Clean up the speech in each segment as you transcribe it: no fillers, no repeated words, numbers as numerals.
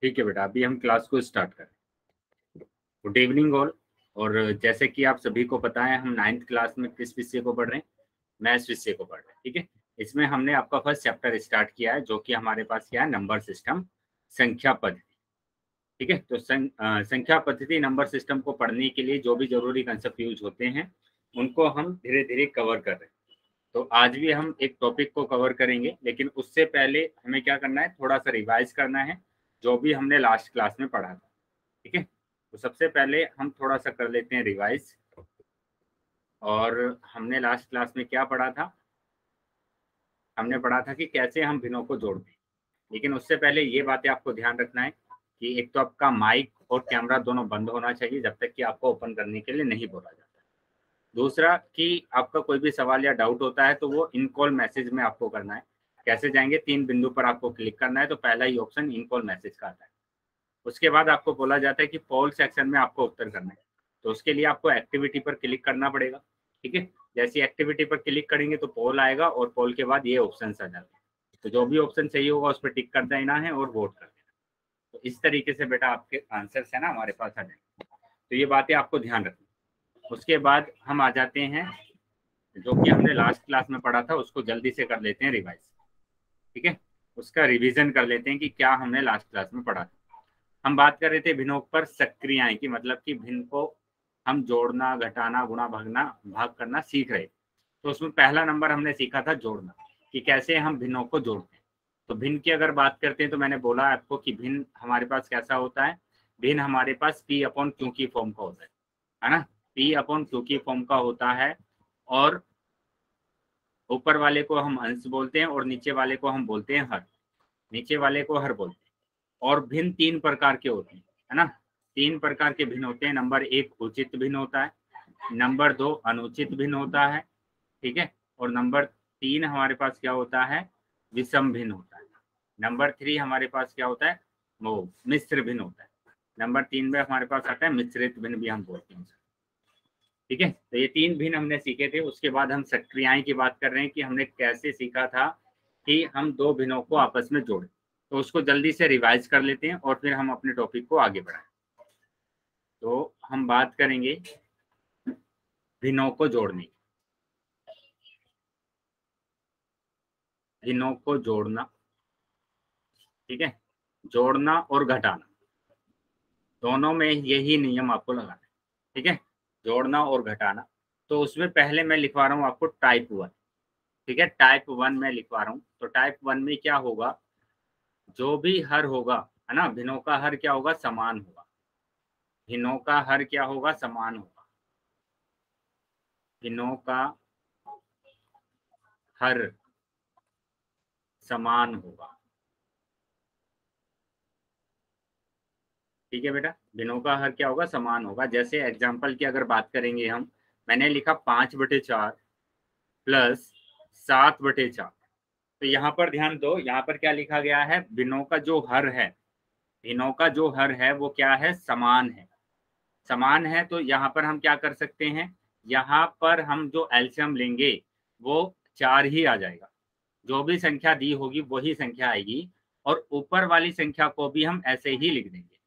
ठीक है बेटा, अभी हम क्लास को स्टार्ट करें। Good evening all. और जैसे कि आप सभी को पता है, हम 9th क्लास में किस विषय को पढ़ रहे हैं? मैथ्स विषय को पढ़ रहे हैं। ठीक है, इसमें हमने आपका फर्स्ट चैप्टर स्टार्ट किया है, जो कि हमारे पास क्या है, नंबर सिस्टम, संख्या पद्धति। ठीक है, तो संख्या पद्धति नंबर सिस्टम को पढ़ने के लिए जो भी जरूरी कंसेप्ट यूज होते हैं उनको हम धीरे धीरे कवर कर रहे हैं। तो आज भी हम एक टॉपिक को कवर करेंगे, लेकिन उससे पहले हमें क्या करना है, थोड़ा सा रिवाइज करना है जो भी हमने लास्ट क्लास में पढ़ा था। ठीक है, तो सबसे पहले हम थोड़ा सा कर लेते हैं रिवाइज। और हमने लास्ट क्लास में क्या पढ़ा था? हमने पढ़ा था कि कैसे हम भिन्नों को जोड़ते हैं। लेकिन उससे पहले ये बातें आपको ध्यान रखना है कि एक तो आपका माइक और कैमरा दोनों बंद होना चाहिए जब तक कि आपको ओपन करने के लिए नहीं बोला जाता। दूसरा कि आपका कोई भी सवाल या डाउट होता है तो वो इन कॉल मैसेज में आपको करना है। कैसे जाएंगे? 3 बिंदु पर आपको क्लिक करना है, तो पहला ही ऑप्शन इन कॉल मैसेज का आता है। उसके बाद आपको बोला जाता है कि पोल सेक्शन में आपको उत्तर करना है, तो उसके लिए आपको एक्टिविटी पर क्लिक करना पड़ेगा। ठीक है, जैसे एक्टिविटी पर क्लिक करेंगे तो पोल आएगा और पोल के बाद ये ऑप्शन आ जाते हैं, तो जो भी ऑप्शन सही होगा उस पर टिक कर देना है और वोट कर देना। तो इस तरीके से बेटा आपके आंसर्स है ना हमारे पास आ जाएंगे। तो ये बातें आपको ध्यान रखनी। उसके बाद हम आ जाते हैं जो कि हमने लास्ट क्लास में पढ़ा था, उसको जल्दी से कर लेते हैं रिवाइज। ठीक है, उसका रिवीजन कर लेते हैं कि क्या हमने लास्ट क्लास में पढ़ा था। हम बात कर रहे थे भिन्नों पर सक्रियाएं की, मतलब कि भिन्न को हम जोड़ना, घटाना, गुणा, भागना, भाग करना सीख रहे। तो उसमें पहला नंबर हमने सीखा था जोड़ना, कि कैसे हम भिन्नों को जोड़ते हैं। तो भिन्न की अगर बात करते हैं तो मैंने बोला आपको कि भिन्न हमारे पास कैसा होता है। भिन्न हमारे पास P अपॉन Q की फॉर्म का होता है ना। P अपॉन Q की फॉर्म का होता है, और ऊपर वाले को हम अंश बोलते हैं और नीचे वाले को हम बोलते हैं हर। नीचे वाले को हर बोलते हैं। और भिन्न 3 प्रकार के होते हैं, है ना। 3 प्रकार के भिन्न होते हैं। नंबर 1 उचित भिन्न होता है, नंबर 2 अनुचित भिन्न होता है, ठीक है, और नंबर 3 हमारे पास क्या होता है, विषम भिन्न होता है। नंबर 3 हमारे पास क्या होता है, वो मिश्र भिन्न होता है। नंबर 3 में हमारे पास आता है मिश्रित भिन्न भी हम बोलते हैं। ठीक है, तो ये 3 भिन्न हमने सीखे थे। उसके बाद हम सक्रियाएं की बात कर रहे हैं कि हमने कैसे सीखा था कि हम 2 भिन्नों को आपस में जोड़ें। तो उसको जल्दी से रिवाइज कर लेते हैं और फिर हम अपने टॉपिक को आगे बढ़ाएं। तो हम बात करेंगे भिन्नों को जोड़ने, भिन्नों को जोड़ना। ठीक है, जोड़ना और घटाना दोनों में यही नियम आपको लगाना है। ठीक है, जोड़ना और घटाना। तो उसमें पहले मैं लिखवा रहा हूँ आपको टाइप 1। ठीक है, टाइप 1 में लिखवा रहा हूँ। तो टाइप 1 में क्या होगा, जो भी हर होगा, है ना, भिन्नों का हर क्या होगा, समान होगा। भिन्नों का हर क्या होगा, समान होगा। भिन्नों का हर समान होगा। ठीक है बेटा, भिन्नों का हर क्या होगा, समान होगा। जैसे एग्जाम्पल की अगर बात करेंगे हम, मैंने लिखा 5/4 प्लस 7/4। तो यहाँ पर ध्यान दो, यहाँ पर क्या लिखा गया है, भिन्नों का जो हर है, भिन्नों का जो हर है वो क्या है, समान है। समान है, तो यहाँ पर हम क्या कर सकते हैं, यहाँ पर हम जो एलसीएम लेंगे वो 4 ही आ जाएगा। जो भी संख्या दी होगी वही संख्या आएगी, और ऊपर वाली संख्या को भी हम ऐसे ही लिख देंगे।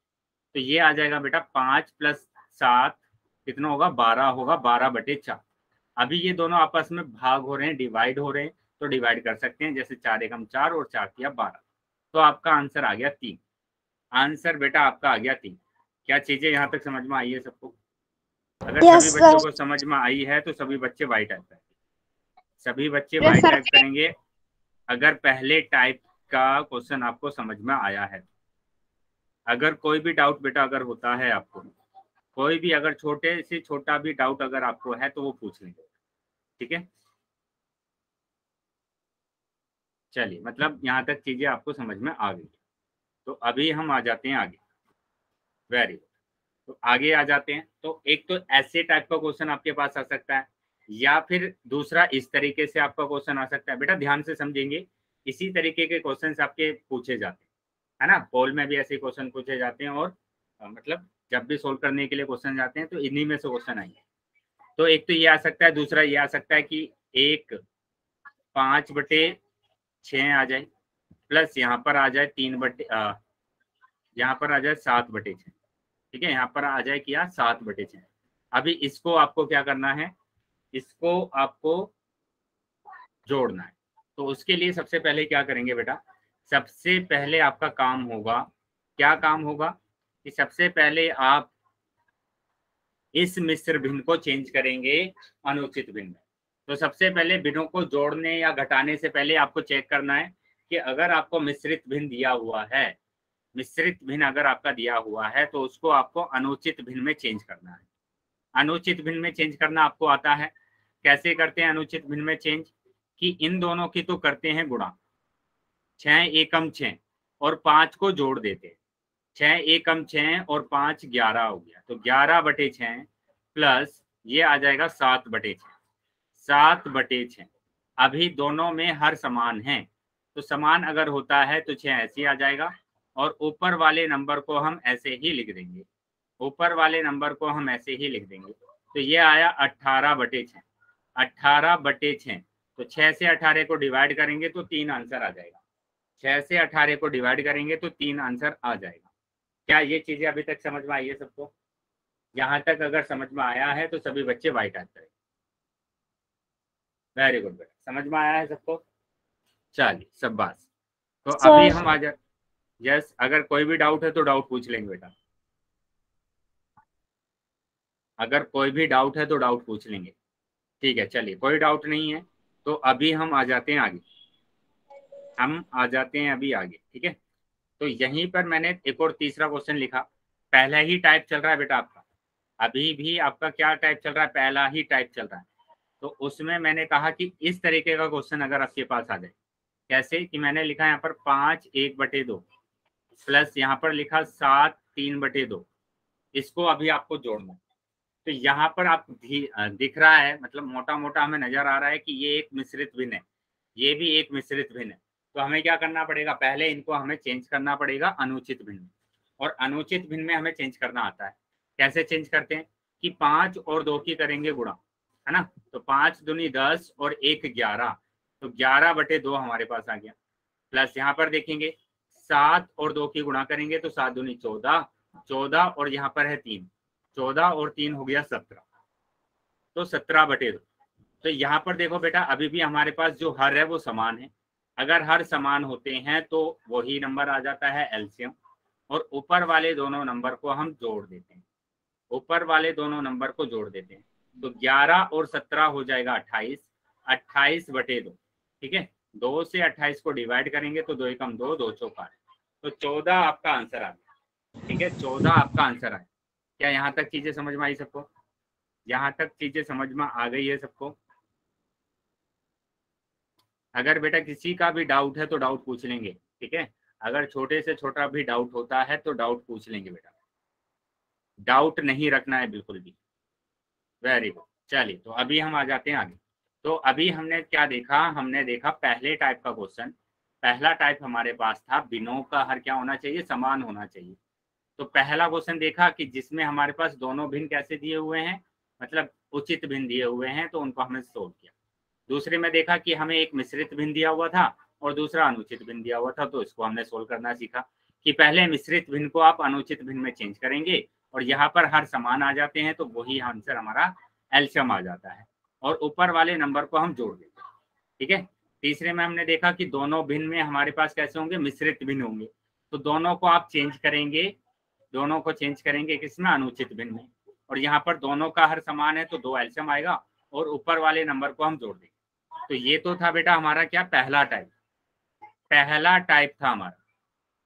तो ये आ जाएगा बेटा 5 + 7 कितना होगा, 12 होगा, 12/4। अभी ये दोनों आपस में भाग हो रहे हैं, डिवाइड हो रहे हैं, तो डिवाइड कर सकते हैं। जैसे 4 एकम 4 और 4 तिया 12। तो आपका आंसर आ गया 3। आंसर बेटा आपका आ गया 3। क्या चीजें यहाँ तक समझ में आई है सबको? अगर सभी यस बच्चों सर। को समझ में आई है तो सभी बच्चे वाई टाइप करेंगे। सभी बच्चे यस वाई सर। टाइप करेंगे अगर पहले टाइप का क्वेश्चन आपको समझ में आया है। अगर कोई भी डाउट बेटा अगर होता है आपको, कोई भी अगर छोटे से छोटा भी डाउट अगर आपको है तो वो पूछ लेंगे। ठीक है, चलिए, मतलब यहाँ तक चीजें आपको समझ में आ गई। तो अभी हम आ जाते हैं आगे। Very good. तो आगे आ जाते हैं। तो एक तो ऐसे टाइप का क्वेश्चन आपके पास आ सकता है, या फिर दूसरा इस तरीके से आपका क्वेश्चन आ सकता है। बेटा ध्यान से समझेंगे, इसी तरीके के क्वेश्चन आपके पूछे जाते हैं, है ना। पोल में भी ऐसे क्वेश्चन पूछे जाते हैं, और मतलब जब भी सोल्व करने के लिए क्वेश्चन जाते हैं तो इन्हीं में से क्वेश्चन आएंगे। तो एक तो ये आ सकता है, दूसरा ये आ सकता है कि एक 5/6 आ जाए, प्लस यहाँ पर आ जाए 3/, यहाँ पर आ जाए 7/6, ठीक है, यहाँ पर आ जाए क्या 7/6। अभी इसको आपको क्या करना है, इसको आपको जोड़ना है। तो उसके लिए सबसे पहले क्या करेंगे बेटा, सबसे पहले आपका काम होगा, क्या काम होगा कि सबसे पहले आप इस मिश्र भिन्न को चेंज करेंगे अनुचित भिन्न में। तो सबसे पहले भिन्नों को जोड़ने या घटाने से पहले आपको चेक करना है कि अगर आपको मिश्रित भिन्न दिया हुआ है, मिश्रित भिन्न अगर आपका दिया हुआ है तो उसको आपको अनुचित भिन्न में चेंज करना है। अनुचित भिन्न में चेंज करना आपको आता है, कैसे करते हैं अनुचित भिन्न में चेंज, कि इन दोनों की तो करते हैं गुणा, 6 एकम 6 और 5 को जोड़ देते हैं, 6 एकम 6 और 5 11 हो गया, तो 11/6 प्लस ये आ जाएगा 7/6, 7/6। अभी दोनों में हर समान है, तो समान अगर होता है तो 6 ऐसे आ जाएगा और ऊपर वाले नंबर को हम ऐसे ही लिख देंगे, ऊपर वाले नंबर को हम ऐसे ही लिख देंगे। तो ये आया 18/6, 18/6। तो 6 से 18 को डिवाइड करेंगे तो 3 आंसर आ जाएगा, 6 से 18 को डिवाइड करेंगे तो 3 आंसर आ जाएगा। क्या ये चीजें अभी तक समझ में आई है सबको? यहाँ तक अगर समझ में आया है तो सभी बच्चे वाई टाइप करें। वेरी गुड बेटा, समझ में आया है सबको? चलिए सब बात। तो अभी हम आ जाए, यस, अगर कोई भी डाउट है तो डाउट पूछ लेंगे बेटा, अगर कोई भी डाउट है तो डाउट पूछ लेंगे, ठीक है। चलिए कोई डाउट नहीं है तो अभी हम आ जाते हैं आगे, हम आ जाते हैं अभी आगे, ठीक है। तो यहीं पर मैंने एक और तीसरा क्वेश्चन लिखा, पहला ही टाइप चल रहा है बेटा आपका, अभी भी आपका क्या टाइप चल रहा है, पहला ही टाइप चल रहा है। तो उसमें मैंने कहा कि इस तरीके का क्वेश्चन अगर आपके पास आ जाए, कैसे कि मैंने लिखा यहाँ पर 5 1/2 प्लस यहाँ पर लिखा 7 3/2, इसको अभी आपको जोड़ना है। तो यहाँ पर आप दिख रहा है, मतलब मोटा मोटा हमें नजर आ रहा है कि ये एक मिश्रित भिन्न है, ये भी एक मिश्रित भिन्न है। तो हमें क्या करना पड़ेगा, पहले इनको हमें चेंज करना पड़ेगा अनुचित भिन्न में, और अनुचित भिन्न में हमें चेंज करना आता है। कैसे चेंज करते हैं कि 5 और 2 की करेंगे गुणा, है ना, तो 5 दूनी 10 और 1 11, तो 11/2 हमारे पास आ गया। प्लस यहाँ पर देखेंगे 7 और 2 की गुणा करेंगे तो 7 दूनी 14, 14 और यहाँ पर है 3, 14 और 3 हो गया 17, तो 17/2। तो यहाँ पर देखो बेटा, अभी भी हमारे पास जो हर है वो समान है, अगर हर समान होते हैं तो वही नंबर आ जाता है एलसीएम, और ऊपर वाले दोनों नंबर को हम जोड़ देते हैं, ऊपर वाले दोनों नंबर को जोड़ देते हैं। तो 11 और 17 हो जाएगा 28, 28/2, ठीक है। 2 से 28 को डिवाइड करेंगे तो 2 एकम 2, 2 चौका, तो 14 आपका आंसर आ गया, ठीक है, 14 आपका आंसर आया। क्या यहाँ तक चीजें समझ में आई सबको? यहाँ तक चीजें समझ में आ गई है सबको? अगर बेटा किसी का भी डाउट है तो डाउट पूछ लेंगे, ठीक है, अगर छोटे से छोटा भी डाउट होता है तो डाउट पूछ लेंगे बेटा, डाउट नहीं रखना है बिल्कुल भी। वेरी गुड, चलिए तो अभी हम आ जाते हैं आगे। तो अभी हमने क्या देखा, हमने देखा पहले टाइप का क्वेश्चन, पहला टाइप हमारे पास था भिन्नों का हर क्या होना चाहिए, समान होना चाहिए। तो पहला क्वेश्चन देखा कि जिसमें हमारे पास दोनों भिन्न कैसे दिए हुए हैं, मतलब उचित भिन्न दिए हुए हैं, तो उनको हमने सोल्व किया। दूसरे में देखा कि हमें एक मिश्रित भिन्न दिया हुआ था और दूसरा अनुचित भिन्न दिया हुआ था, तो इसको हमने सोल्व करना सीखा कि पहले मिश्रित भिन्न को आप अनुचित भिन्न में चेंज करेंगे और यहाँ पर हर समान आ जाते हैं तो वही आंसर हमारा एलसीएम आ जाता है, और ऊपर वाले नंबर को हम जोड़ देते हैं, ठीक है। तीसरे में हमने देखा कि दोनों भिन्न में हमारे पास कैसे होंगे, मिश्रित भिन्न होंगे, तो दोनों को आप चेंज करेंगे, दोनों को चेंज करेंगे किसमें, अनुचित भिन्न में, और यहाँ पर दोनों का हर समान है तो 2 एलसीएम आएगा और ऊपर वाले नंबर को हम जोड़ देंगे। तो ये तो था बेटा हमारा क्या, पहला टाइप, पहला टाइप था हमारा,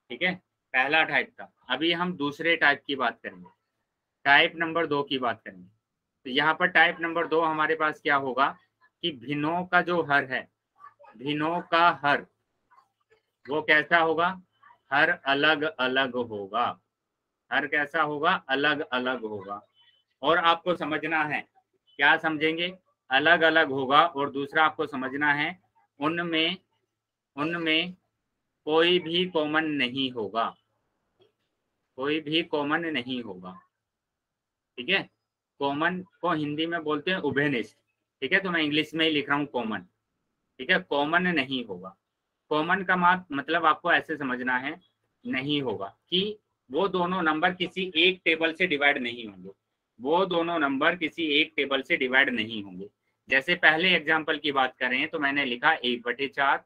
ठीक है, पहला टाइप था। अभी हम दूसरे टाइप की बात करेंगे, टाइप नंबर 2 की बात करेंगे। तो यहाँ पर टाइप नंबर 2 हमारे पास क्या होगा कि भिन्नों का जो हर है, भिन्नों का हर वो कैसा होगा, हर अलग अलग होगा, हर कैसा होगा, अलग अलग होगा। और आपको समझना है, क्या समझेंगे, अलग अलग होगा, और दूसरा आपको समझना है उनमें उनमें कोई भी कॉमन नहीं होगा, कोई भी कॉमन नहीं होगा, ठीक है। कॉमन को हिंदी में बोलते हैं उभयनिष्ठ, ठीक है, तो मैं इंग्लिश में ही लिख रहा हूँ कॉमन, ठीक है, कॉमन नहीं होगा। कॉमन का मतलब आपको ऐसे समझना है, नहीं होगा कि वो दोनों नंबर किसी एक टेबल से डिवाइड नहीं होंगे, वो दोनों नंबर किसी एक टेबल से डिवाइड नहीं होंगे। जैसे पहले एग्जाम्पल की बात करें तो मैंने लिखा 1/4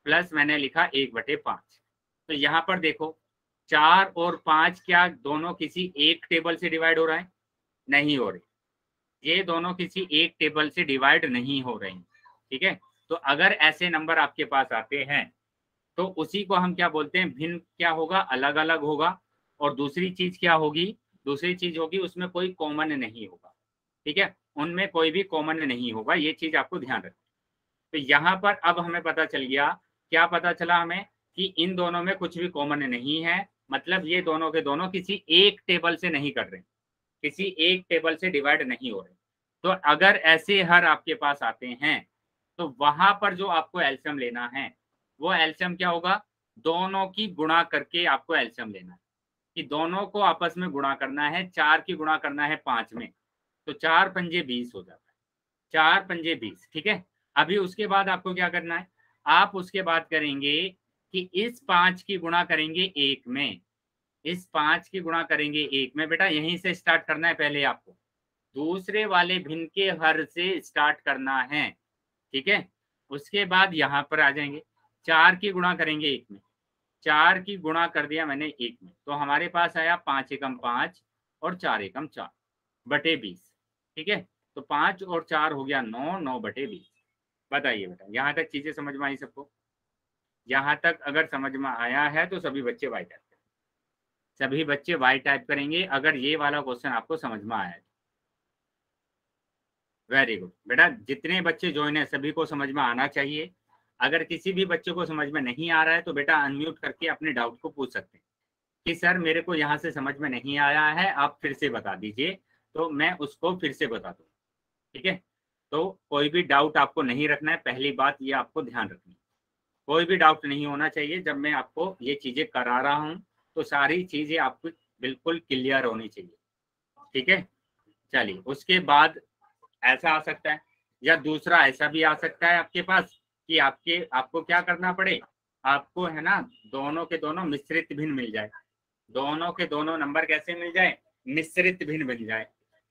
प्लस मैंने लिखा 1/5। तो यहाँ पर देखो 4 और 5 क्या दोनों किसी एक टेबल से डिवाइड हो रहा है? नहीं हो रही, ये दोनों किसी एक टेबल से डिवाइड नहीं हो रहे हैं। ठीक है, तो अगर ऐसे नंबर आपके पास आते हैं तो उसी को हम क्या बोलते हैं, भिन्न क्या होगा, अलग अलग होगा। और दूसरी चीज क्या होगी, दूसरी चीज होगी उसमें कोई कॉमन नहीं होगा। ठीक है, उनमें कोई भी कॉमन नहीं होगा, ये चीज आपको ध्यान रखना। तो यहाँ पर अब हमें पता चल गया, क्या पता चला हमें, कि इन दोनों में कुछ भी कॉमन नहीं है, मतलब ये दोनों के दोनों किसी एक टेबल से नहीं कर रहे, किसी एक टेबल से डिवाइड नहीं हो रहे। तो अगर ऐसे हर आपके पास आते हैं तो वहां पर जो आपको एलसीएम लेना है वो एलसीएम क्या होगा, दोनों की गुणा करके आपको एलसीएम लेना है, कि दोनों को आपस में गुणा करना है। 4 की गुणा करना है 5 में, तो 4 पंजे 20 हो जाता है, 4 पंजे 20। ठीक है, अभी उसके बाद आपको क्या करना है, आप उसके बाद करेंगे कि इस 5 की गुणा करेंगे 1 में, इस 5 की गुणा करेंगे 1 में। बेटा यहीं से स्टार्ट करना है, पहले आपको दूसरे वाले भिन्न के हर से स्टार्ट करना है। ठीक है, उसके बाद यहाँ पर आ जाएंगे, 4 की गुणा करेंगे 1 में, 4 की गुणा कर दिया मैंने 1 में, तो हमारे पास आया 5 एकम 5 और 4 एकम 4 बटे 20। ठीक है, तो 5 और 4 हो गया 9, 9/20। बताइए बेटा, यहाँ तक चीजें समझ में आई सबको? यहाँ तक अगर समझ में आया है तो सभी बच्चे वाई टाइप करेंगे, सभी बच्चे वाई टाइप करेंगे अगर ये वाला क्वेश्चन आपको समझ में आया है। वेरी गुड बेटा, जितने बच्चे ज्वाइन है सभी को समझ में आना चाहिए। अगर किसी भी बच्चे को समझ में नहीं आ रहा है तो बेटा अनम्यूट करके अपने डाउट को पूछ सकते हैं कि सर मेरे को यहाँ से समझ में नहीं आया है, आप फिर से बता दीजिए, तो मैं उसको फिर से बता दूँ। ठीक है, तो कोई भी डाउट आपको नहीं रखना है, पहली बात ये आपको ध्यान रखनी है, कोई भी डाउट नहीं होना चाहिए। जब मैं आपको ये चीजें करा रहा हूँ तो सारी चीजें आपको बिल्कुल क्लियर होनी चाहिए। ठीक है, चलिए उसके बाद ऐसा आ सकता है, या दूसरा ऐसा भी आ सकता है आपके पास कि आपको क्या करना पड़े, आपको है ना दोनों के दोनों मिश्रित भिन्न मिल जाए, दोनों के दोनों नंबर कैसे मिल जाए, मिश्रित भिन्न मिल जाए।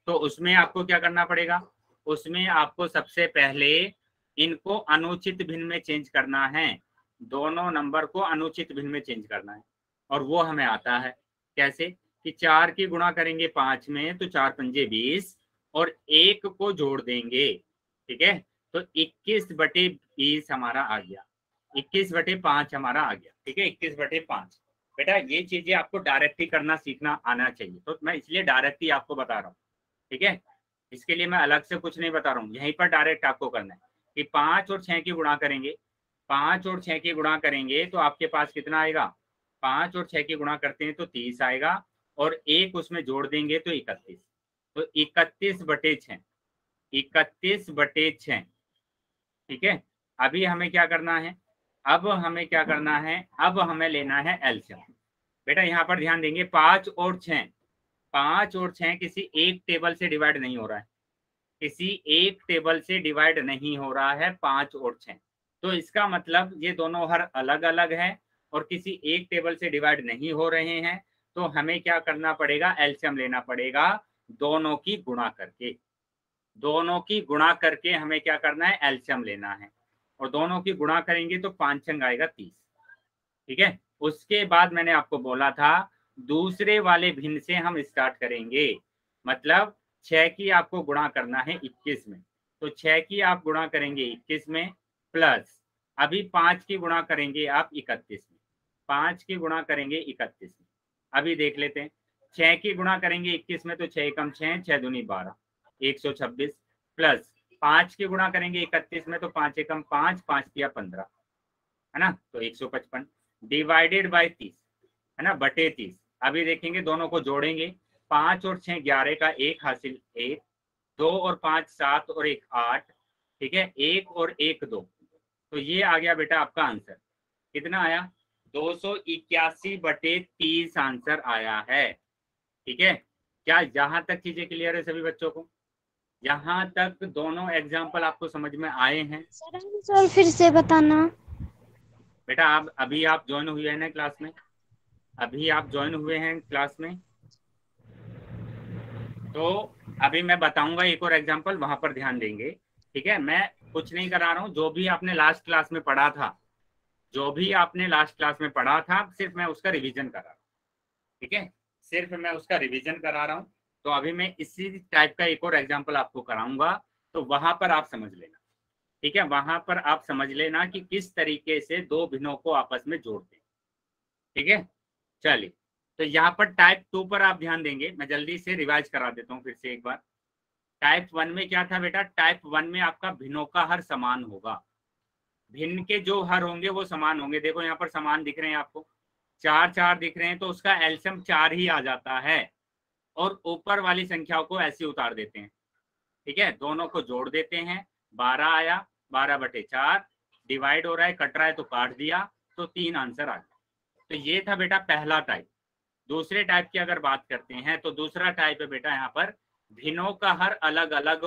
तो उसमें आपको क्या करना पड़ेगा, उसमें आपको सबसे पहले इनको अनुचित भिन्न में चेंज करना है, दोनों नंबर को अनुचित भिन्न में चेंज करना है। और वो हमें आता है कैसे, कि 4 की गुणा करेंगे 5 में तो 4 पंजे 20 और 1 को जोड़ देंगे। ठीक है, तो 21/20 हमारा आ गया, 21/5 हमारा आ गया। ठीक है, 21/5। बेटा ये चीजें आपको डायरेक्ट ही करना सीखना आना चाहिए, तो मैं इसलिए डायरेक्ट ही आपको बता रहा हूँ। ठीक है, इसके लिए मैं अलग से कुछ नहीं बता रहा हूँ, यहीं पर डायरेक्ट आपको करना है कि 5 और 6 की गुणा करेंगे, 5 और 6 की गुणा करेंगे तो आपके पास कितना आएगा, 5 और 6 की गुणा करते हैं तो 30 आएगा, और 1 उसमें जोड़ देंगे तो 31। तो 31/6, 31/6। ठीक है, अभी हमें क्या करना है, अब हमें क्या करना है, अब हमें लेना है एलसीएम। बेटा यहाँ पर ध्यान देंगे, 5 और 6, 5 और 6 किसी एक टेबल से डिवाइड नहीं हो रहा है, किसी एक टेबल से डिवाइड नहीं हो रहा है 5 और 6। तो इसका मतलब ये दोनों हर अलग अलग है और किसी एक टेबल से डिवाइड नहीं हो रहे हैं। तो हमें क्या करना पड़ेगा, एलसीएम लेना पड़ेगा, दोनों की गुणा करके, दोनों की गुणा करके हमें क्या करना है, एलसीएम लेना है। और दोनों की गुणा करेंगे तो 5 छंग आएगा 30। ठीक है, उसके बाद मैंने आपको बोला था दूसरे वाले भिन्न से हम स्टार्ट करेंगे, मतलब 6 की आपको गुणा करना है 21 में, तो 6 की आप गुणा करेंगे 21 में, प्लस अभी 5 की गुणा करेंगे आप 31 में, 5 की गुणा करेंगे 31 में। अभी देख लेते हैं, 6 की गुणा करेंगे 21 में तो 6 एकम 6, 6 दूनी 12, 126, प्लस 5 की गुणा करेंगे 31 में तो 5 एकम 5, 5 दिया 15, है ना, तो 155 डिवाइडेड बाय 30, है ना, बटे 30। अभी देखेंगे दोनों को जोड़ेंगे, 5 और 6 11 का 1 हासिल 1, 2 और 5 7 और 1 8। ठीक है, 1 और 1 2, तो ये आ गया बेटा आपका आंसर। कितना आया, 281/30 आंसर आया है। ठीक है, क्या यहाँ तक चीजें क्लियर है सभी बच्चों को? यहाँ तक दोनों एग्जाम्पल आपको समझ में आए हैं? सर आंसर फिर से बताना। बेटा आप अभी आप ज्वाइन हुए हैं ना क्लास में, अभी आप ज्वाइन हुए हैं क्लास में, तो अभी मैं बताऊंगा एक और एग्जांपल, वहां पर ध्यान देंगे। ठीक है, मैं कुछ नहीं करा रहा हूँ, जो भी आपने लास्ट क्लास में पढ़ा था, जो भी आपने लास्ट क्लास में पढ़ा था, सिर्फ मैं उसका रिवीजन करा रहा हूँ। ठीक है, सिर्फ मैं उसका रिवीजन करा रहा हूँ। तो अभी मैं इसी टाइप का एक और एग्जांपल आपको कराऊंगा, तो वहां पर आप समझ लेना। ठीक है, वहां पर आप समझ लेना कि किस तरीके से दो भिन्नों को आपस में जोड़ते हैं। ठीक है, चलिए, तो यहाँ पर टाइप 2 पर आप ध्यान देंगे। मैं जल्दी से रिवाइज करा देता हूँ फिर से एक बार। टाइप 1 में क्या था बेटा? टाइप 1 में आपका भिन्नों का हर समान होगा। भिन्न के जो हर होंगे वो समान होंगे। देखो यहाँ पर समान दिख रहे हैं आपको, 4 4 दिख रहे हैं, तो उसका एलसीएम 4 ही आ जाता है, और ऊपर वाली संख्याओं को ऐसे उतार देते हैं। ठीक है, दोनों को जोड़ देते हैं, 12 आया, 12/4 डिवाइड हो रहा है, कट रहा है तो काट दिया, तो 3 आंसर आ गया। तो ये था बेटा पहला टाइप। दूसरे टाइप की अगर बात करते हैं, तो दूसरा टाइप है बेटा यहाँ पर भिन्नों का हर अलग अलग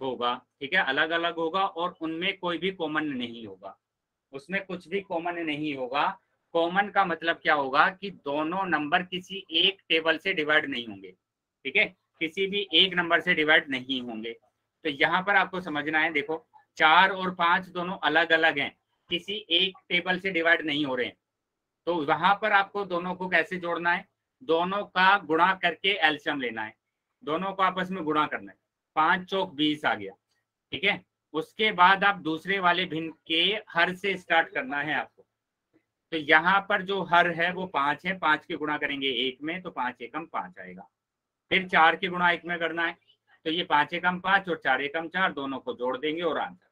होगा। ठीक है, अलग अलग होगा, और उनमें कोई भी कॉमन नहीं होगा, उसमें कुछ भी कॉमन नहीं होगा। कॉमन का मतलब क्या होगा कि दोनों नंबर किसी एक टेबल से डिवाइड नहीं होंगे। ठीक है, किसी भी एक नंबर से डिवाइड नहीं होंगे। तो यहाँ पर आपको समझना है, देखो 4 और 5 दोनों अलग अलग हैं, किसी एक टेबल से डिवाइड नहीं हो रहे हैं। तो वहां पर आपको दोनों को कैसे जोड़ना है? दोनों का गुणा करके एलसीएम लेना है, दोनों को आपस में गुणा करना है। 5 चौक 20 आ गया। ठीक है, उसके बाद आप दूसरे वाले भिन्न के हर से स्टार्ट करना है आपको। तो यहाँ पर जो हर है वो 5 है, 5 के गुणा करेंगे 1 में, तो 5 एकम 5 आएगा। फिर 4 के गुणा 1 में करना है, तो ये 5 एकम 5 और 4 एकम 4, दोनों को जोड़ देंगे और आंसर।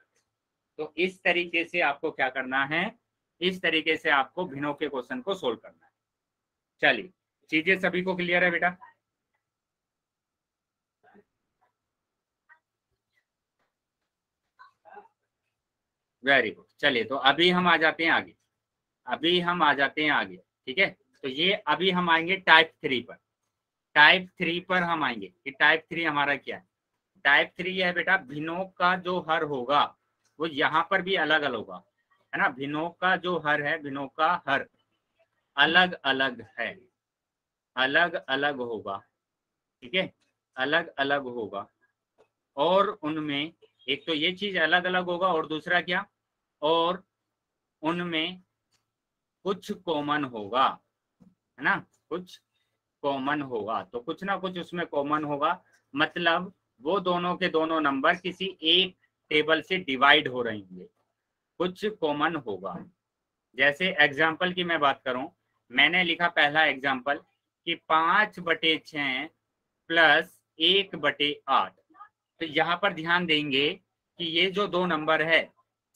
तो इस तरीके से आपको क्या करना है? इस तरीके से आपको भिन्नों के क्वेश्चन को सोल्व करना है। चलिए, चीजें सभी को क्लियर है बेटा? Very good. चलिए, तो अभी हम आ जाते हैं आगे, अभी हम आ जाते हैं आगे। ठीक है, तो ये अभी हम आएंगे टाइप 3 पर। टाइप 3 पर हम आएंगे कि टाइप 3 हमारा क्या है। टाइप 3 है बेटा भिन्नों का जो हर होगा वो यहाँ पर भी अलग अलग होगा, है ना। भिन्नों का जो हर है, भिन्नों का हर अलग अलग है, अलग अलग होगा। ठीक है, अलग अलग होगा, और उनमें एक तो ये चीज अलग अलग होगा, और दूसरा क्या? और उनमें कुछ कॉमन होगा, है ना। कुछ कॉमन होगा, तो कुछ ना कुछ उसमें कॉमन होगा, मतलब वो दोनों के दोनों नंबर किसी एक टेबल से डिवाइड हो रहे होंगे, कुछ कॉमन होगा। जैसे एग्जाम्पल की मैं बात करूं, मैंने लिखा पहला एग्जाम्पल कि 5/6 प्लस 1/8। तो यहाँ पर ध्यान देंगे कि ये जो दो नंबर है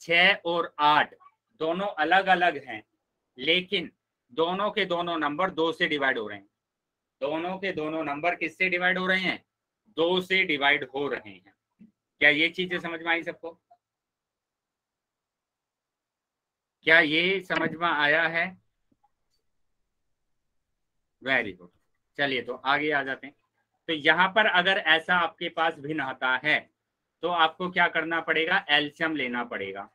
6 और 8 दोनों अलग अलग हैं, लेकिन दोनों के दोनों नंबर 2 से डिवाइड हो रहे हैं। दोनों के दोनों नंबर किससे डिवाइड हो रहे हैं? 2 से डिवाइड हो रहे हैं। क्या ये चीजें समझ में आई सबको? क्या ये समझ में आया है? Very good. चलिए, तो आगे आ जाते हैं। तो यहाँ पर अगर ऐसा आपके पास भिन्न आता है, तो आपको क्या करना पड़ेगा? एलसीएम लेना पड़ेगा।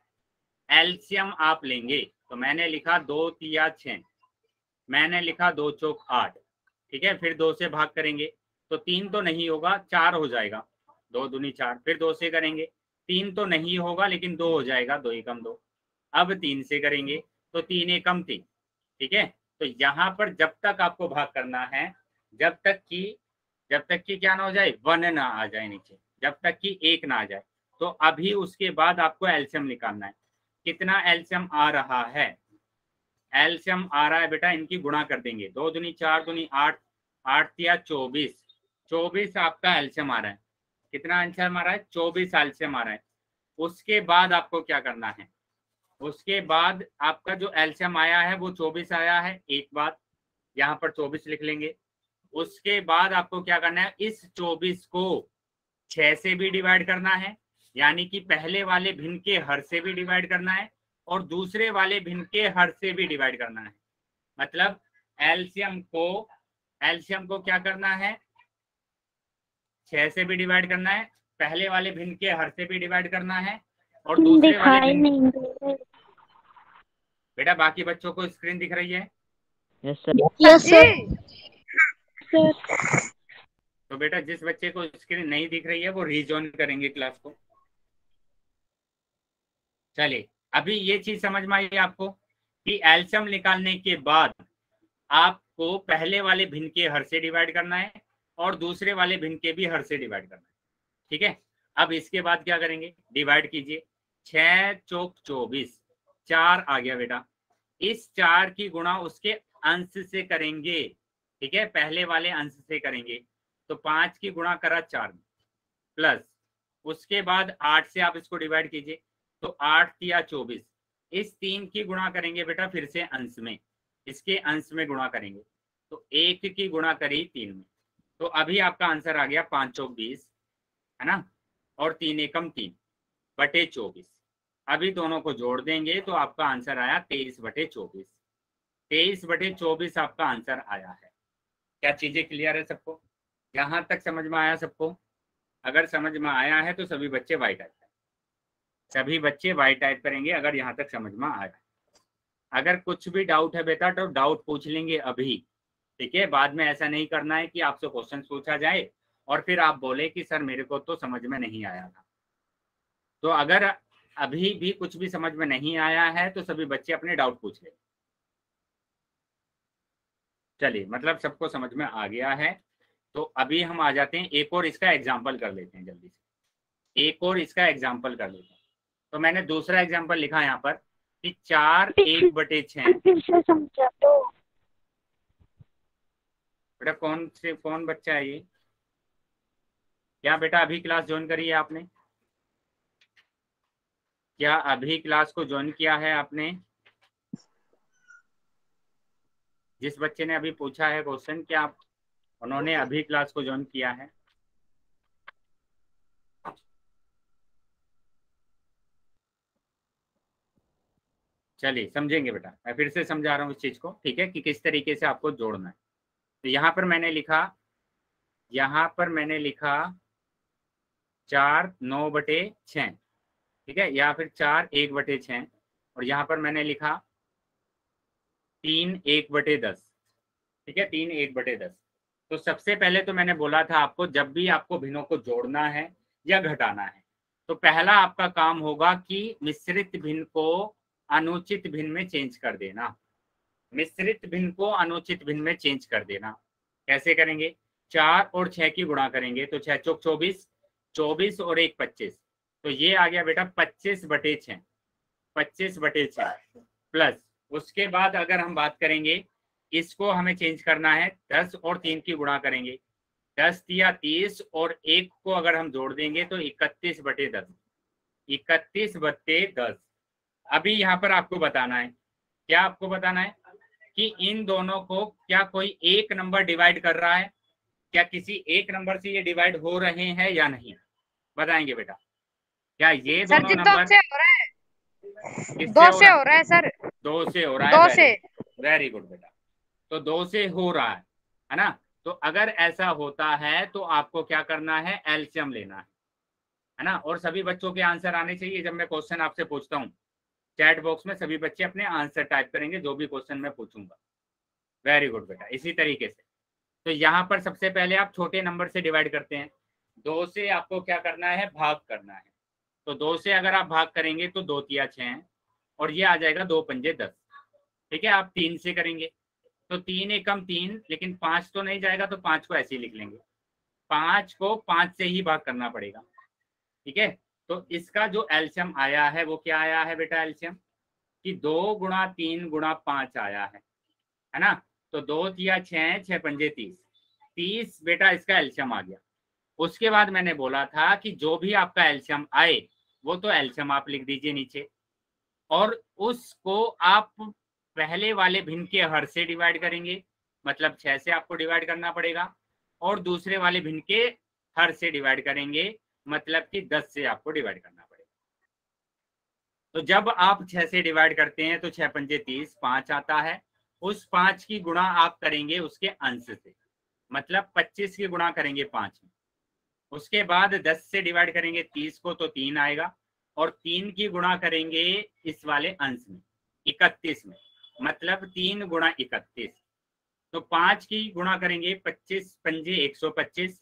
एलसीएम आप लेंगे, तो मैंने लिखा 2 तिया 6, मैंने लिखा 2 चौक 8। ठीक है, फिर 2 से भाग करेंगे, तो 3 तो नहीं होगा, 4 हो जाएगा, 2 दूनी 4। फिर 2 से करेंगे, 3 तो नहीं होगा, लेकिन 2 हो जाएगा, 2 एकम 2। अब 3 से करेंगे, तो 3 एकम 3। ठीक है, तो यहाँ पर जब तक आपको भाग करना है, जब तक कि क्या ना हो जाए, 1 ना आ जाए नीचे, जब तक कि 1 ना आ जाए। तो अभी उसके बाद आपको एलसीएम निकालना है। कितना एलसीएम आ रहा है? एलसीएम आ रहा है बेटा, इनकी गुणा कर देंगे, 2 दूनी 4 दूनी 8, 8 तिया 24, 24 आपका एलसीएम आ रहा है। कितना एलसीएम आ रहा है? 24 एलसीएम आ रहा है। उसके बाद आपको क्या करना है? उसके बाद आपका जो एलसीएम आया है वो 24 आया है, एक बात यहाँ पर 24 लिख लेंगे। उसके बाद आपको क्या करना है? इस 24 को 6 से भी डिवाइड करना है, यानी कि पहले वाले भिन्न के हर से भी डिवाइड करना है, और दूसरे वाले भिन्न के हर से भी डिवाइड करना है। मतलब एलसीएम को क्या करना है? 6 से भी डिवाइड करना है, पहले वाले भिन्न के हर से भी डिवाइड करना है, और दूसरे वाले भिन्न। बेटा बाकी बच्चों को स्क्रीन दिख रही है? Yes sir. Yes sir. तो बेटा जिस बच्चे को स्क्रीन नहीं दिख रही है वो रीजॉइन करेंगे क्लास को। चलिए, अभी ये चीज समझ में आई आपको कि एलसीएम निकालने के बाद आपको पहले वाले भिन्न के हर से डिवाइड करना है और दूसरे वाले भिन्न के भी हर से डिवाइड करना है। ठीक है, अब इसके बाद क्या करेंगे, डिवाइड कीजिए। 6 चौक 24, 4 आ गया बेटा। इस 4 की गुणा उसके अंश से करेंगे। ठीक है, पहले वाले अंश से करेंगे। तो 5 की गुणा करा 4 में, प्लस उसके बाद 8 से आप इसको डिवाइड कीजिए। तो 8 या 24, इस 3 की गुणा करेंगे बेटा फिर से अंश में, इसके अंश में गुणा करेंगे। तो 1 की गुणा करी 3 में। तो अभी आपका आंसर आ गया 5 चौक 20, है ना, और 3 एकम 3 बटे 24। अभी दोनों को जोड़ देंगे तो आपका आंसर आया 23 बटे 24। 23 बटे 24 आपका आंसर आया है। क्या चीजें क्लियर है सबको? यहां तक समझ में आया सबको? अगर समझ में आया है तो सभी बच्चे वाई टाइप करें, सभी बच्चे वाई टाइप करेंगे अगर यहाँ तक समझ में आया। अगर कुछ भी डाउट है बेटा तो डाउट पूछ लेंगे अभी। ठीक है, बाद में ऐसा नहीं करना है कि आपसे क्वेश्चन पूछा जाए और फिर आप बोले कि सर मेरे को तो समझ में नहीं आया था। तो अगर अभी भी कुछ भी समझ में नहीं आया है तो सभी बच्चे अपने डाउट पूछ लें। चलिए, मतलब सबको समझ में आ गया है। तो अभी हम आ जाते हैं, एक और इसका एग्जाम्पल कर लेते हैं जल्दी से, एक और इसका एग्जाम्पल कर लेते हैं। तो मैंने दूसरा एग्जाम्पल लिखा यहाँ पर कि 4 1 बटे 6। फिर से समझा दो। बेटा कौन बच्चा है ये? क्या बेटा अभी क्लास ज्वाइन करी है आपने? क्या अभी क्लास को ज्वाइन किया है आपने? जिस बच्चे ने अभी पूछा है क्वेश्चन, क्या उन्होंने अभी क्लास को ज्वाइन किया है? चलिए समझेंगे बेटा, मैं फिर से समझा रहा हूँ इस चीज को, ठीक है, कि किस तरीके से आपको जोड़ना है। तो यहाँ पर मैंने लिखा, यहाँ पर मैंने लिखा 4 9 बटे 6, ठीक है, या फिर 4 1 बटे 6, और यहाँ पर मैंने लिखा 3 1 बटे 10। ठीक है, 3 1 बटे 10। तो सबसे पहले तो मैंने बोला था आपको, जब भी आपको भिन्नों को जोड़ना है या घटाना है तो पहला आपका काम होगा कि मिश्रित भिन्न को अनुचित भिन्न में चेंज कर देना। मिश्रित भिन्न को अनुचित भिन्न में चेंज कर देना। कैसे करेंगे? 4 और 6 की गुणा करेंगे तो 6 चौक 24, 24 और 1 25। तो ये आ गया बेटा 25 बटे 6, 25 बटे 6, प्लस उसके बाद अगर हम बात करेंगे इसको हमें चेंज करना है, 10 और 3 की गुणा करेंगे, 10 या 30 और 1 को अगर हम जोड़ देंगे तो 31 बटे 10, 31 बटे 10। अभी यहाँ पर आपको बताना है, क्या आपको बताना है कि इन दोनों को क्या कोई एक नंबर डिवाइड कर रहा है, क्या किसी एक नंबर से ये डिवाइड हो रहे हैं या नहीं, बताएंगे बेटा। क्या ये सर दोनों जी नंबर 2 से हो रहा है, किससे 2 हो से रहा हो रहा है सर, है? 2 से हो रहा है, 2 से। वेरी गुड बेटा। तो 2 से हो रहा है ना। तो अगर ऐसा होता है तो आपको क्या करना है, एलसीएम लेना है ना। और सभी बच्चों के आंसर आने चाहिए जब मैं क्वेश्चन आपसे पूछता हूँ। चैट बॉक्स में सभी बच्चे अपने आंसर टाइप करेंगे जो भी क्वेश्चन मैं पूछूंगा। वेरी गुड बेटा, इसी तरीके से। तो यहाँ पर सबसे पहले आप छोटे नंबर से डिवाइड करते हैं। 2 से आपको क्या करना है, भाग करना है। तो 2 से अगर आप भाग करेंगे तो 2 तिया 6 है, और ये आ जाएगा 2 पंजे 10। ठीक है, आप 3 से करेंगे तो 3 एकम 3, लेकिन 5 तो नहीं जाएगा तो 5 को ऐसे ही लिख लेंगे। 5 को 5 से ही भाग करना पड़ेगा। ठीक है, तो इसका जो एलसीएम आया है वो क्या आया है बेटा, एलसीएम कि 2 गुणा 3 गुणा 5 आया है ना। तो 2 तिया 6, 6 पंजे 30, 30 बेटा इसका एलसीएम आ गया। उसके बाद मैंने बोला था कि जो भी आपका एलसीएम आए वो तो एलसीएम आप लिख दीजिए नीचे, और उसको आप पहले वाले भिन्न के हर से डिवाइड करेंगे, मतलब 6 से आपको डिवाइड करना पड़ेगा, और दूसरे वाले भिन्न के हर से डिवाइड करेंगे, मतलब कि 10 से आपको डिवाइड करना पड़ेगा। तो जब आप 6 से डिवाइड करते हैं तो 6 पंजे 30, 5 आता है। उस 5 की गुणा आप करेंगे उसके अंश से, मतलब 25 की गुणा करेंगे 5 में। उसके बाद 10 से डिवाइड करेंगे 30 को तो 3 आएगा, और 3 की गुणा करेंगे इस वाले अंश में 31 में, मतलब 3 गुणा 31। तो 5 की गुणा करेंगे 25 पंजे 125,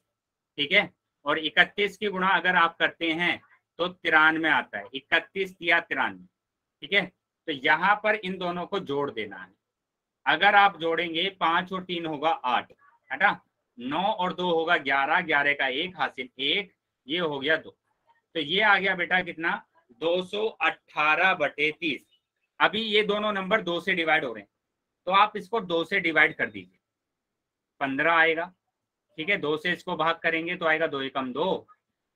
ठीक है। और 31 की गुणा अगर आप करते हैं तो 93 आता है, 31 या 93, ठीक है। तो यहाँ पर इन दोनों को जोड़ देना है। अगर आप जोड़ेंगे 5 और 3 होगा 8, है ना। 9 और 2 होगा 11, 11 का 1 हासिल 1, ये हो गया 2। तो ये आ गया बेटा कितना, 218/30। अभी ये दोनों नंबर 2 से डिवाइड हो रहे हैं, तो आप इसको 2 से डिवाइड कर दीजिए, 15 आएगा, ठीक है। 2 से इसको भाग करेंगे तो आएगा 2 एकम 2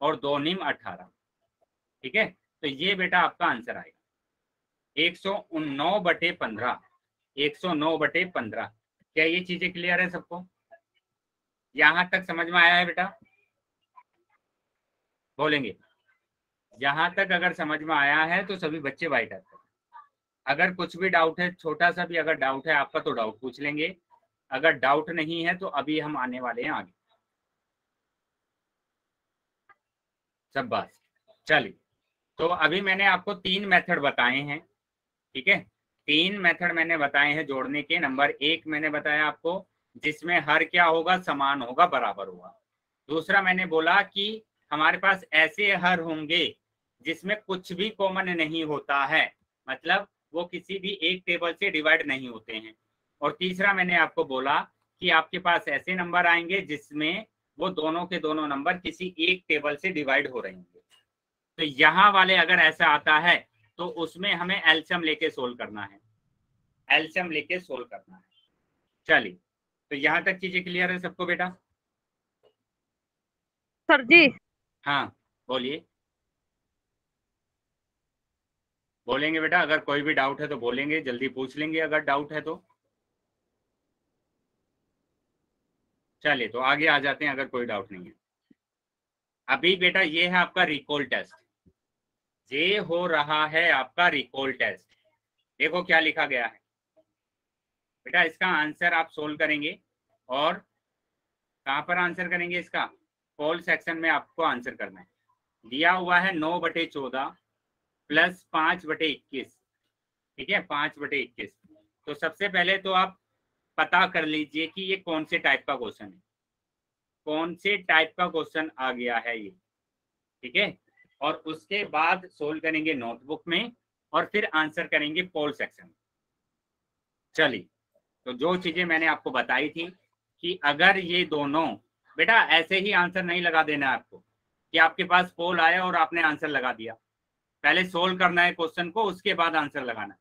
और 2 निम 18, ठीक है। तो ये बेटा आपका आंसर आएगा 109/15, 109/15। क्या ये चीजें क्लियर है सबको? यहां तक समझ में आया है बेटा? बोलेंगे यहां तक अगर समझ में आया है तो सभी बच्चे वाइट आते हैं। अगर कुछ भी डाउट है, छोटा सा भी अगर डाउट है आपका तो डाउट पूछ लेंगे, अगर डाउट नहीं है तो अभी हम आने वाले हैं आगे सब बात। चलिए, तो अभी मैंने आपको 3 मेथड बताए हैं, ठीक है। 3 मेथड मैंने बताए हैं जोड़ने के। नंबर 1 मैंने बताया आपको जिसमें हर क्या होगा, समान होगा, बराबर होगा। दूसरा मैंने बोला कि हमारे पास ऐसे हर होंगे जिसमें कुछ भी कॉमन नहीं होता है, मतलब वो किसी भी एक टेबल से डिवाइड नहीं होते हैं। और तीसरा मैंने आपको बोला कि आपके पास ऐसे नंबर आएंगे जिसमें वो दोनों के दोनों नंबर किसी एक टेबल से डिवाइड हो रहे होंगे। तो यहाँ वाले अगर ऐसा आता है तो उसमें हमें एलसीएम लेके सोल्व करना है, एलसीएम लेके सोल्व करना है। चलिए, तो यहाँ तक चीजें क्लियर है सबको बेटा? सर जी। हाँ बोलिए, बोलेंगे बेटा, अगर कोई भी डाउट है तो बोलेंगे, जल्दी पूछ लेंगे अगर डाउट है तो। चलिए, तो आगे आ जाते हैं अगर कोई डाउट नहीं है। अभी बेटा ये है आपका रिकॉल टेस्ट, ये हो रहा है आपका रिकॉल टेस्ट। देखो क्या लिखा गया है बेटा, इसका आंसर आप सोल्व करेंगे और कहाँ पर आंसर करेंगे इसका, पोल सेक्शन में आपको आंसर करना है। दिया हुआ है 9/14 प्लस 5/21, ठीक है, 5/21। तो सबसे पहले तो आप पता कर लीजिए कि ये कौन से टाइप का क्वेश्चन है, कौन से टाइप का क्वेश्चन आ गया है ये, ठीक है। और उसके बाद सोल्व करेंगे नोटबुक में और फिर आंसर करेंगे पोल सेक्शन में। चलिए, तो जो चीजें मैंने आपको बताई थी कि अगर ये दोनों बेटा ऐसे ही आंसर नहीं लगा देना है आपको कि आपके पास पोल आया और आपने आंसर लगा दिया। पहले सोल्व करना है क्वेश्चन को, उसके बाद आंसर लगाना है।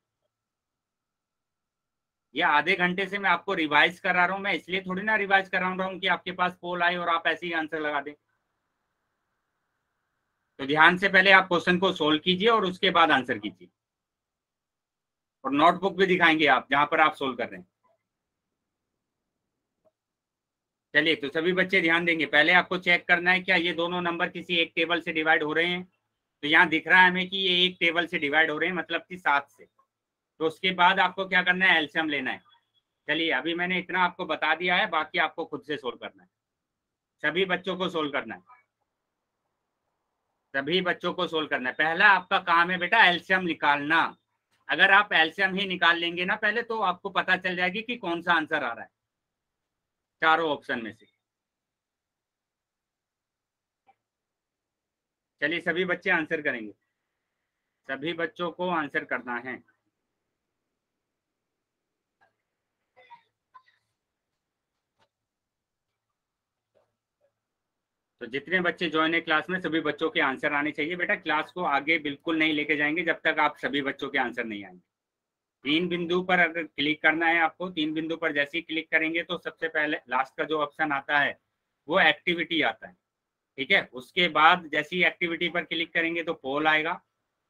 ये आधे घंटे से मैं आपको रिवाइज करा रहा हूँ, मैं इसलिए थोड़ी ना रिवाइज करा रहा हूँ कि आपके पास पोल आए और आप ऐसे ही आंसर लगा दें। तो ध्यान से पहले आप क्वेश्चन को सोल्व कीजिए और उसके बाद आंसर कीजिए, और नोटबुक भी दिखाएंगे आप जहां पर आप सोल्व कर रहे हैं। चलिए, तो सभी बच्चे ध्यान देंगे। पहले आपको चेक करना है क्या ये दोनों नंबर किसी एक टेबल से डिवाइड हो रहे हैं। तो यहाँ दिख रहा है हमें कि ये एक टेबल से डिवाइड हो रहे हैं, मतलब कि 7 से। तो उसके बाद आपको क्या करना है, एलसीएम लेना है। चलिए, अभी मैंने इतना आपको बता दिया है, बाकी आपको खुद से सोल्व करना है, सभी बच्चों को सोल्व करना है, सभी बच्चों को सोल्व करना है। पहला आपका काम है बेटा एलसीएम निकालना। अगर आप एलसीएम ही निकाल लेंगे ना पहले, तो आपको पता चल जाएगी कि कौन सा आंसर आ रहा है चारों ऑप्शन में से। चलिए, सभी बच्चे आंसर करेंगे, सभी बच्चों को आंसर करना है। तो जितने बच्चे ज्वाइन है क्लास में, सभी बच्चों के आंसर आने चाहिए। बेटा क्लास को आगे बिल्कुल नहीं लेके जाएंगे जब तक आप सभी बच्चों के आंसर नहीं आएंगे। 3 बिंदु पर अगर क्लिक करना है आपको, 3 बिंदु पर जैसे ही क्लिक करेंगे तो सबसे पहले लास्ट का जो ऑप्शन आता है वो एक्टिविटी आता है, ठीक है। उसके बाद जैसे ही एक्टिविटी पर क्लिक करेंगे तो पोल आएगा,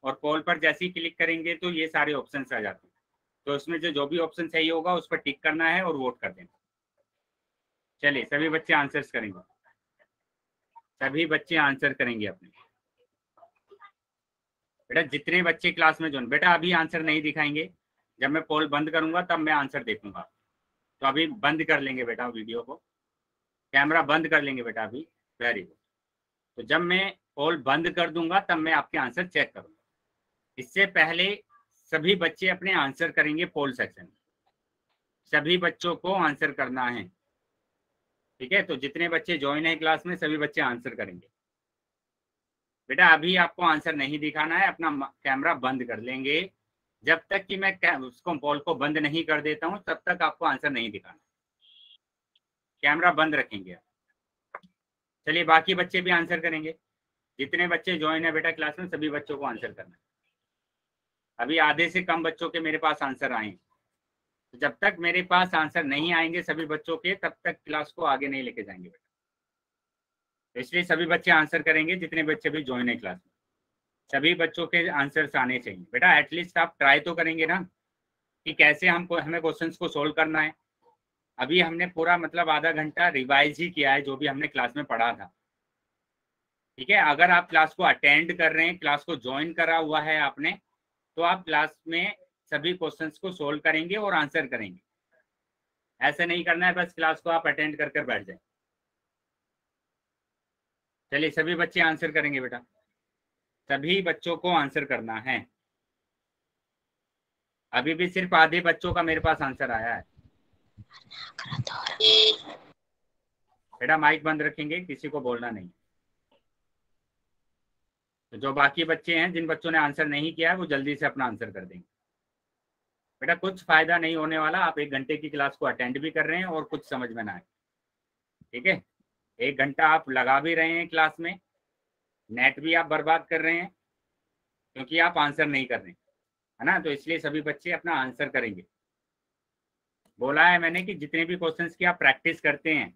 और पोल पर जैसे ही क्लिक करेंगे तो ये सारे ऑप्शन आ जाते हैं। तो इसमें जो भी ऑप्शन सही होगा उस पर टिक करना है और वोट कर देना। चलिए, सभी बच्चे आंसर्स करेंगे, सभी बच्चे आंसर करेंगे अपने। बेटा जितने बच्चे क्लास में जो, बेटा अभी आंसर नहीं दिखाएंगे, जब मैं पोल बंद करूंगा तब मैं आंसर देखूंगा। तो अभी बंद कर लेंगे बेटा वीडियो को, कैमरा बंद कर लेंगे बेटा अभी। Very good. तो जब मैं पोल बंद कर दूंगा तब मैं आपके आंसर चेक करूंगा। इससे पहले सभी बच्चे अपने आंसर करेंगे पोल सेक्शन में। सभी बच्चों को आंसर करना है, ठीक है। तो जितने बच्चे ज्वाइन है क्लास में सभी बच्चे आंसर करेंगे। बेटा अभी आपको आंसर नहीं दिखाना है, अपना कैमरा बंद कर लेंगे। जब तक कि मैं उसको पोल को बंद नहीं कर देता हूँ तब तक आपको आंसर नहीं दिखाना, कैमरा बंद रखेंगे। चलिए बाकी बच्चे भी आंसर करेंगे। जितने बच्चे ज्वाइन है बेटा क्लास में सभी बच्चों को आंसर करना है। अभी आधे से कम बच्चों के मेरे पास आंसर आए, तो जब तक मेरे पास आंसर नहीं आएंगे सभी बच्चों के तब तक क्लास को आगे नहीं लेके जाएंगे बेटा। तो इसलिए सभी बच्चे आंसर करेंगे, जितने बच्चे भी ज्वाइन है क्लास में सभी बच्चों के आंसर्स आने चाहिए। बेटा एटलीस्ट आप ट्राई तो करेंगे ना कि कैसे हमें क्वेश्चंस को सोल्व करना है। अभी हमने पूरा मतलब आधा घंटा रिवाइज ही किया है जो भी हमने क्लास में पढ़ा था, ठीक है। अगर आप क्लास को अटेंड कर रहे हैं, क्लास को ज्वाइन करा हुआ है आपने, तो आप क्लास में सभी क्वेश्चंस को सोल्व करेंगे और आंसर करेंगे। ऐसे नहीं करना है बस क्लास को आप अटेंड कर कर बैठ जाए। चलिए सभी बच्चे आंसर करेंगे बेटा, सभी बच्चों को आंसर करना है। अभी भी सिर्फ आधे बच्चों का मेरे पास आंसर आया है। बेटा माइक बंद रखेंगे, किसी को बोलना नहीं। तो जो बाकी बच्चे हैं, जिन बच्चों ने आंसर नहीं किया है वो जल्दी से अपना आंसर कर देंगे। बेटा कुछ फायदा नहीं होने वाला, आप 1 घंटे की क्लास को अटेंड भी कर रहे हैं और कुछ समझ में ना आए, ठीक है। 1 घंटा आप लगा भी रहे हैं क्लास में, नेट भी आप बर्बाद कर रहे हैं क्योंकि आप आंसर नहीं कर रहे हैं, है ना। तो इसलिए सभी बच्चे अपना आंसर करेंगे। बोला है मैंने कि जितने भी क्वेश्चंस की आप प्रैक्टिस करते हैं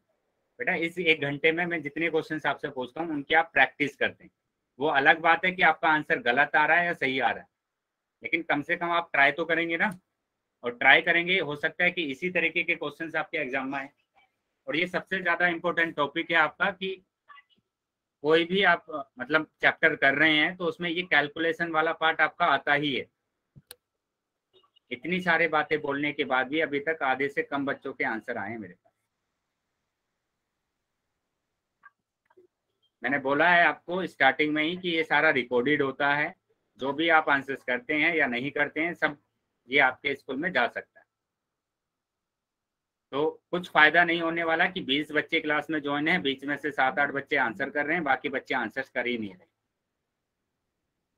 बेटा, इस 1 घंटे में मैं जितने क्वेश्चंस आपसे पूछता हूँ उनकी आप प्रैक्टिस करते हैं। वो अलग बात है कि आपका आंसर गलत आ रहा है या सही आ रहा है, लेकिन कम से कम आप ट्राई तो करेंगे ना। और ट्राई करेंगे, हो सकता है कि इसी तरीके के क्वेश्चंस आपके एग्जाम में आए। और ये सबसे ज़्यादा इम्पोर्टेंट टॉपिक है आपका कि कोई भी आप मतलब चैप्टर कर रहे हैं तो उसमें ये कैलकुलेशन वाला पार्ट आपका आता ही है। इतनी सारे बातें बोलने के बाद भी अभी तक आधे से कम बच्चों के आंसर आए मेरे पास। मैंने बोला है आपको स्टार्टिंग में ही कि ये सारा रिकॉर्डेड होता है, जो भी आप आंसर्स करते हैं या नहीं करते हैं सब ये आपके स्कूल में जा सकता है। तो कुछ फायदा नहीं होने वाला कि 20 बच्चे क्लास में ज्वाइन है, बीच में से 7-8 बच्चे आंसर कर रहे हैं, बाकी बच्चे आंसर कर ही नहीं रहे।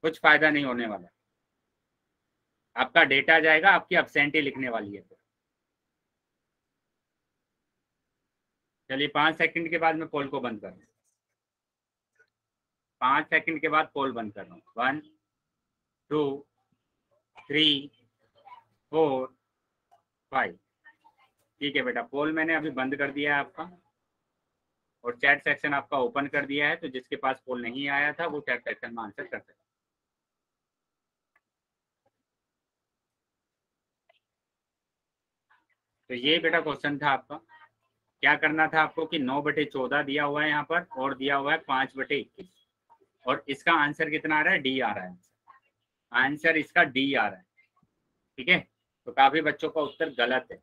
कुछ फायदा नहीं होने वाला, आपका डेटा जाएगा, आपकी एब्सेंटी लिखने वाली है। चलिए 5 सेकंड के बाद मैं पोल को बंद कर रहा हूँ। 5 सेकंड के बाद पोल बंद कर रहा हूँ। 1 2 3 4 5। ठीक है बेटा, पोल मैंने अभी बंद कर दिया है आपका, और चैट सेक्शन आपका ओपन कर दिया है। तो जिसके पास पोल नहीं आया था वो चैट सेक्शन में आंसर कर सकता। तो ये बेटा क्वेश्चन था आपका। क्या करना था आपको कि 9/14 दिया हुआ है यहाँ पर और दिया हुआ है 5/21, और इसका आंसर कितना आ रहा है, डी आ रहा है। आंसर इसका डी आ रहा है, ठीक है। तो काफी बच्चों का उत्तर गलत है,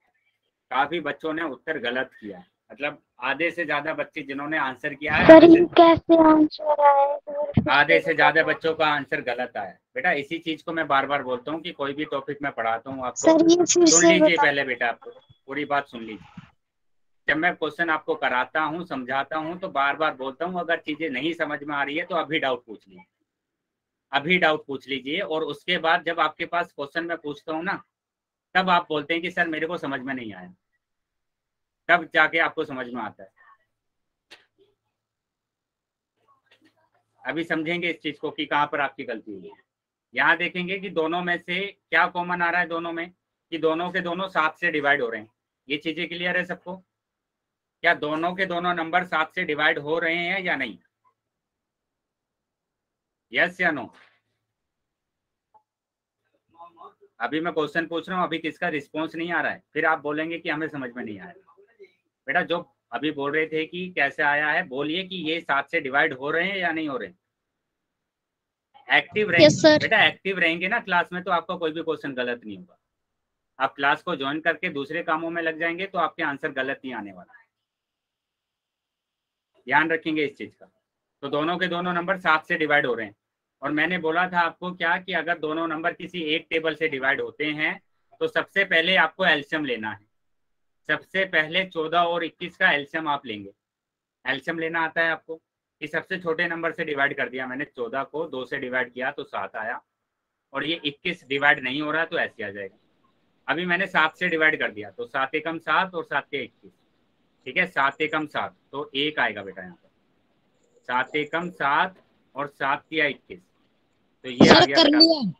काफी बच्चों ने उत्तर गलत किया है, मतलब आधे से ज्यादा बच्चे जिन्होंने आंसर किया है, कैसे आंसर आए, आधे से ज्यादा बच्चों का आंसर गलत आया। बेटा इसी चीज को मैं बार बार बोलता हूँ कि कोई भी टॉपिक मैं पढ़ाता हूँ आपको, सुन लीजिए पहले बेटा, आपको पूरी बात सुन लीजिए। जब मैं क्वेश्चन आपको कराता हूँ, समझाता हूँ, तो बार बार बोलता हूँ अगर चीजें नहीं समझ में आ रही है तो अभी डाउट पूछ लीजिए, अभी डाउट पूछ लीजिए। और उसके बाद जब आपके पास क्वेश्चन मैं पूछता हूँ ना, तब आप बोलते हैं कि सर मेरे को समझ में नहीं आया, तब जाके आपको समझ में आता है। अभी समझेंगे इस चीज को कि कहाँ पर आपकी गलती हुई है। यहाँ देखेंगे कि दोनों में से क्या कॉमन आ रहा है, दोनों में कि दोनों के दोनों 7 से डिवाइड हो रहे हैं। ये चीजें क्लियर है सबको? क्या दोनों के दोनों नंबर 7 से डिवाइड हो रहे हैं या नहीं? यस या नो? अभी मैं क्वेश्चन पूछ रहा हूँ, अभी किसका रिस्पॉन्स नहीं आ रहा है, फिर आप बोलेंगे कि हमें समझ में नहीं आया। बेटा जो अभी बोल रहे थे कि कैसे आया है, बोलिए कि ये 7 से डिवाइड हो रहे हैं या नहीं हो रहे हैं। एक्टिव रहेंगे बेटा, एक्टिव रहेंगे ना क्लास में तो आपका कोई भी क्वेश्चन गलत नहीं होगा। आप क्लास को ज्वाइन करके दूसरे कामों में लग जाएंगे तो आपके आंसर गलत नहीं आने वाला, ध्यान रखेंगे इस चीज का। तो दोनों के दोनों नंबर 7 से डिवाइड हो रहे हैं, और मैंने बोला था आपको क्या कि अगर दोनों नंबर किसी एक टेबल से डिवाइड होते हैं तो सबसे पहले आपको एलसीएम लेना है। सबसे पहले 14 और 21 का एलसीएम आप लेंगे। एलसीएम लेना आता है आपको कि सबसे छोटे नंबर से डिवाइड कर दिया मैंने, 14 को 2 से डिवाइड किया तो 7 आया, और ये 21 डिवाइड नहीं हो रहा तो ऐसे आ जाएगा। अभी मैंने 7 से डिवाइड कर दिया तो 7 एकम 7 और 7 के 21, ठीक है, 7 एकम 7 तो 1 आएगा बेटा यहाँ पर, 7 एकम 7 और 7 किया 21 तो ये आ गया बेटा,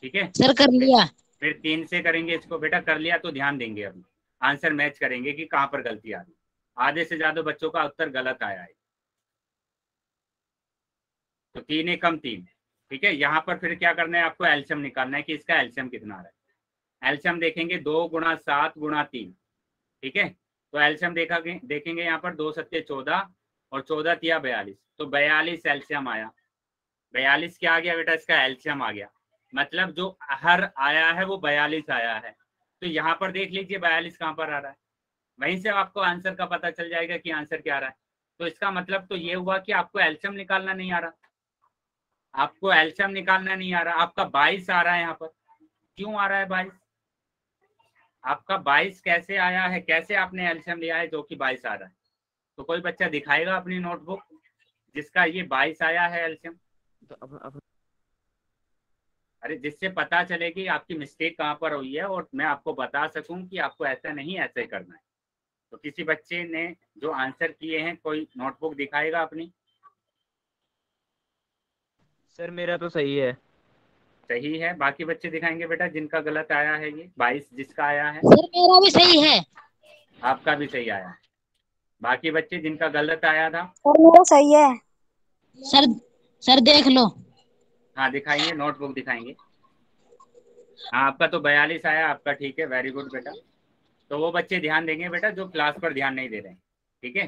ठीक है सर कर लिया। फिर 3 से करेंगे इसको बेटा, कर लिया तो ध्यान देंगे, अभी आंसर मैच करेंगे कि कहाँ पर गलती आ रही। आधे से ज्यादा बच्चों का उत्तर गलत आया है, तो 3 एकम 3, ठीक है। यहाँ पर फिर क्या करना है आपको, एलसीएम निकालना है कि इसका एलसीएम कितना आ रहा है। एलसीएम देखेंगे 2 गुणा 7 गुणा 3, ठीक है, तो एलसीएम देखेंगे यहाँ पर 2 सत्ते 14 और 14 तिया 42, तो 42 एलसीएम आया। 42 क्या आ गया बेटा, इसका एलसीएम आ गया, मतलब जो हर आया है वो 42 आया है। तो यहाँ पर देख लीजिए 42 कहाँ पर आ रहा है, वहीं से आपको आंसर का पता चल जाएगा कि आंसर क्या आ रहा है। तो इसका मतलब तो ये हुआ कि आपको एलसीएम निकालना नहीं आ रहा, आपको एलसीएम निकालना नहीं आ रहा। आपका 22 आ रहा है यहाँ पर, क्यों आ रहा है 22? आपका 22 कैसे आया है, कैसे आपने एलसीएम लिया है जो कि 22 आ रहा है? तो कोई बच्चा दिखाएगा अपनी नोटबुक जिसका ये 22 आया है एलसीएम, अरे जिससे पता चले कि आपकी मिस्टेक कहाँ पर हुई है और मैं आपको बता सकूं कि आपको ऐसा नहीं ऐसे करना है। तो किसी बच्चे ने जो आंसर किए हैं कोई नोटबुक दिखाएगा अपनी? सर मेरा तो सही है। सही है, बाकी बच्चे दिखाएंगे बेटा जिनका गलत आया है। ये 22 जिसका आया है, सर मेरा भी सही है। आपका भी सही आया। बाकी बच्चे जिनका गलत आया था, सर मेरा सही है। सर देख लो। हाँ दिखाएंगे, नोटबुक दिखाएंगे। हाँ आपका तो 42 आया, आपका ठीक है, वेरी गुड बेटा। तो वो बच्चे ध्यान देंगे बेटा जो क्लास पर ध्यान नहीं दे रहे हैं, ठीक है।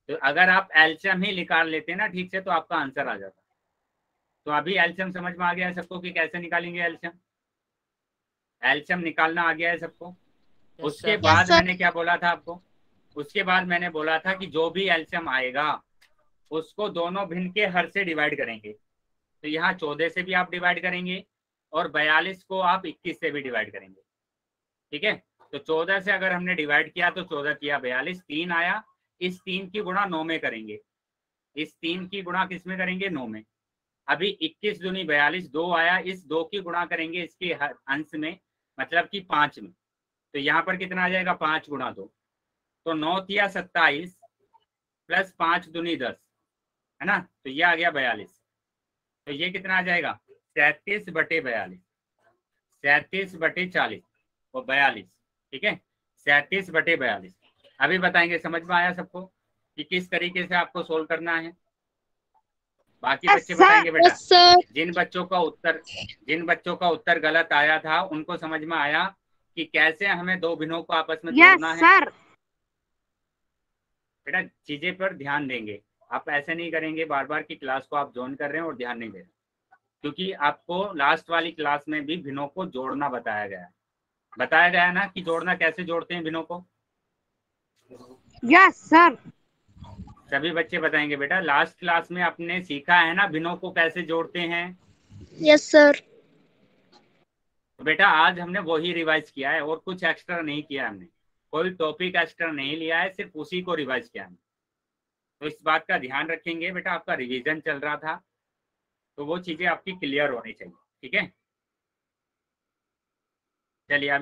तो अगर आप एलसीएम ही निकाल लेते ना ठीक से तो आपका आंसर आ जाता। तो अभी एलसीएम समझ में आ गया है सबको कि कैसे निकालेंगे एलसीएम? एलसीएम निकालना आ गया है सबको। उसके बाद मैंने क्या बोला था आपको, उसके बाद मैंने बोला था कि जो भी एलसीएम आएगा उसको दोनों भिन्न के हर से डिवाइड करेंगे। तो यहाँ 14 से भी आप डिवाइड करेंगे और 42 को आप 21 से भी डिवाइड करेंगे, ठीक है। तो 14 से अगर हमने डिवाइड किया तो 14 किया 42, 3 आया, इस 3 की गुणा 9 में करेंगे, इस 3 की गुणा किस में करेंगे, 9 में। अभी 21 दूनी 42, 2 आया, इस 2 की गुणा करेंगे इसके अंश में, मतलब कि 5 में। तो यहाँ पर कितना आ जाएगा, 5 गुणा 2, तो 9 तिया 27 प्लस 5 दूनी 10, है ना, तो ये आ गया 42। तो ये कितना आ जाएगा, 37/42, 37/40 और 42, ठीक है, 37/42। अभी बताएंगे, समझ में आया सबको कि किस तरीके से आपको सोल्व करना है? बाकी बच्चे बताएंगे बेटा। जिन बच्चों का उत्तर गलत आया था उनको समझ में आया कि कैसे हमें दो भिन्नों को आपस में जोड़ना है? सर। बेटा चीजें पर ध्यान देंगे, आप ऐसे नहीं करेंगे बार बार की क्लास को आप ज्वाइन कर रहे हैं और ध्यान नहीं दे रहे, क्योंकि आपको लास्ट वाली क्लास में भी भिन्नों को जोड़ना बताया गया है ना, कि जोड़ना कैसे जोड़ते हैं भिन्नों को। Yes sir. सभी बच्चे बताएंगे बेटा, लास्ट क्लास में आपने सीखा है ना भिन्नों को कैसे जोड़ते हैं? Yes sir. तो बेटा आज हमने वही रिवाइज किया है और कुछ एक्स्ट्रा नहीं किया हमने, कोई टॉपिक एक्स्ट्रा नहीं लिया है, सिर्फ उसी को रिवाइज किया है। तो इस बात का ध्यान रखेंगे बेटा, आपका रिवीजन चल रहा था तो वो चीजें आपकी क्लियर होनी चाहिए, ठीक है। चलिए अभी